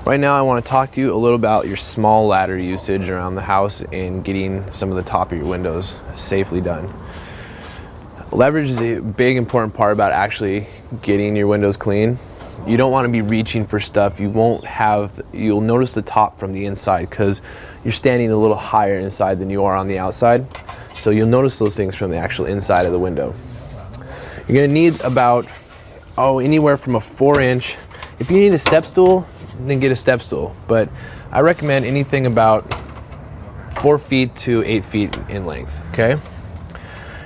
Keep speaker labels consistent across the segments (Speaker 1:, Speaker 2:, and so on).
Speaker 1: Right now I want to talk to you a little about your small ladder usage around the house and getting some of the top of your windows safely done. Leverage is a big important part about actually getting your windows clean. You don't want to be reaching for stuff. You'll notice the top from the inside because you're standing a little higher inside than you are on the outside. So you'll notice those things from the actual inside of the window. You're going to need about, anywhere from a 4-inch. If you need a step stool, then get a step stool. But I recommend anything about 4 feet to 8 feet in length, okay?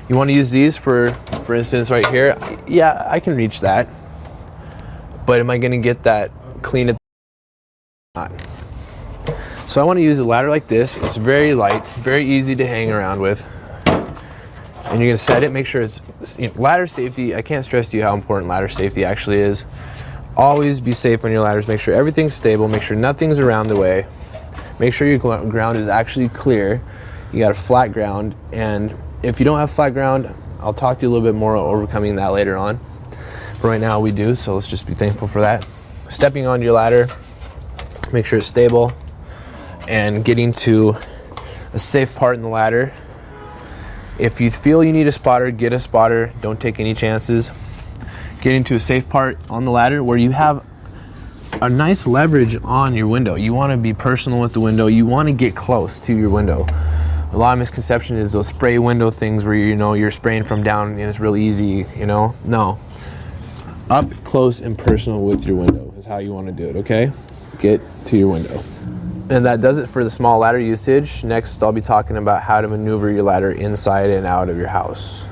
Speaker 1: You want to use these for instance right here. Yeah, I can reach that. But am I going to get that clean at the not? So I want to use a ladder like this. It's very light, very easy to hang around with. And you're going to set it, make sure it's, ladder safety, I can't stress to you how important ladder safety actually is. Always be safe on your ladders, make sure everything's stable, make sure nothing's around the way. Make sure your ground is actually clear. You got a flat ground, and if you don't have flat ground, I'll talk to you a little bit more about overcoming that later on. But right now we do, so let's just be thankful for that. Stepping on your ladder, make sure it's stable, and getting to a safe part in the ladder. If you feel you need a spotter, get a spotter. Don't take any chances. Get into a safe part on the ladder where you have a nice leverage on your window. You want to be personal with the window. You want to get close to your window. A lot of misconception is those spray window things where you're spraying from down and it's really easy, No. Up close and personal with your window is how you want to do it, okay? Get to your window. And that does it for the small ladder usage. Next, I'll be talking about how to maneuver your ladder inside and out of your house.